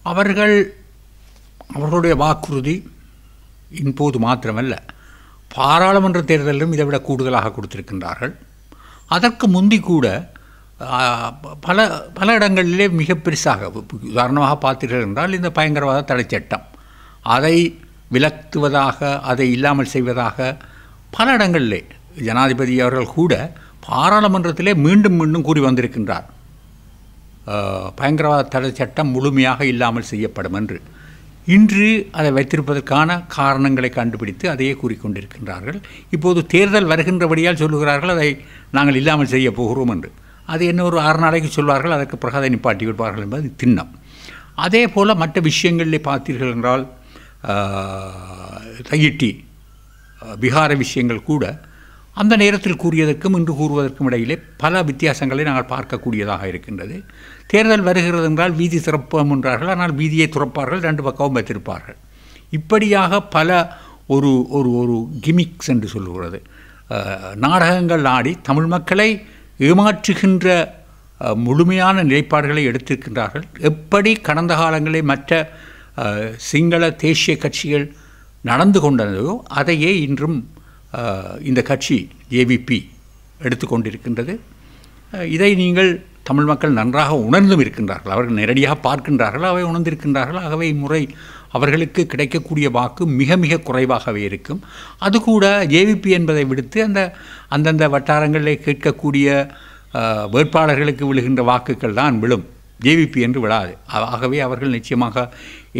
அவர்களுடைய வாக்குறுதி இப்போது மாத்திரமல்ல, பாராளுமன்ற தேர்தலிலும் இதை விட கூடுதலாக கொடுத்திருக்கின்றார்கள். அதற்கு முந்தி கூட பல இடங்களிலே மிக பெருசாக, உதாரணமாக பார்த்தீர்கள் என்றால் இந்த பயங்கரவாத தடை சட்டம், அதை விலக்குவதாக, அதை இல்லாமல் செய்வதாக பல இடங்களிலே ஜனாதிபதி அவர்கள் கூட பாராளுமன்றத்திலே மீண்டும் மீண்டும் கூறி வந்திருக்கின்றார். பயங்கரவாத தடை சட்டம் முழுமையாக இல்லாமல் செய்யப்படும் என்று. இன்று அதை வைத்திருப்பதற்கான காரணங்களை கண்டுபிடித்து அதையே கூறிக்கொண்டிருக்கின்றார்கள். இப்போது தேர்தல் வருகின்றபடியால் சொல்லுகிறார்கள் அதை நாங்கள் இல்லாமல் செய்ய போகிறோம் என்று. அது என்ன ஒரு 6 நாளைக்கு சொல்வார்கள், அதற்கு பிறகு அதை நிப்பாட்டி விடுவார்கள் என்பது திண்ணம். அதே போல் மற்ற விஷயங்களிலே பார்த்தீர்கள் என்றால் தையிட்டி பிகார விஷயங்கள் கூட அந்த நேரத்தில் கூறியதற்கும் இன்று கூறுவதற்கும் இடையிலே பல வித்தியாசங்களை நாங்கள் பார்க்கக்கூடியதாக இருக்கின்றது. தேர்தல் வருகிறது என்றால் வீதி திறப்போம் என்றார்கள், ஆனால் வீதியை துறப்பார்கள், 2 பக்கமும் வைத்திருப்பார்கள். இப்படியாக பல ஒரு ஒரு ஒரு கிமிக்ஸ் என்று சொல்லுகிறது நாடகங்கள் ஆடி தமிழ் மக்களை ஏமாற்றுகின்ற முழுமையான நிலைப்பாடுகளை எடுத்திருக்கின்றார்கள். எப்படி கடந்த காலங்களில் மற்ற சிங்கள தேசிய கட்சிகள் நடந்து கொண்டதோ அதையே இன்றும் இந்த கட்சி ஜேவிபி எடுத்துக்கொண்டிருக்கின்றது. இதை நீங்கள் தமிழ் மக்கள் நன்றாக உணர்ந்தும் இருக்கின்றார்கள், அவர்கள் நேரடியாக பார்க்கின்றார்கள், அவை உணர்ந்திருக்கின்றார்கள். ஆகவே இம்முறை அவர்களுக்கு கிடைக்கக்கூடிய வாக்கு மிக மிக குறைவாகவே இருக்கும். அதுகூட ஜேவிபி என்பதை விடுத்து அந்தந்த வட்டாரங்களில் கேட்கக்கூடிய வேட்பாளர்களுக்கு விழுகின்ற வாக்குகள் தான் விழும், ஜேவிபி என்று விடாது. ஆகவே அவர்கள் நிச்சயமாக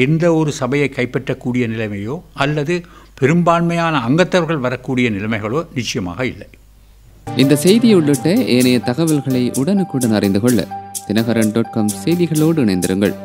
எந்த ஒரு சபையை கைப்பற்றக்கூடிய நிலைமையோ அல்லது பெரும்பான்மையான அங்கத்தவர்கள் வரக்கூடிய நிலைமைகளோ நிச்சயமாக இல்லை. இந்த செய்தி உள்ளிட்ட ஏனைய தகவல்களை உடனுக்குடன் அறிந்து கொள்ள தினகரன்.com செய்திகளோடு இணைந்திருங்கள்.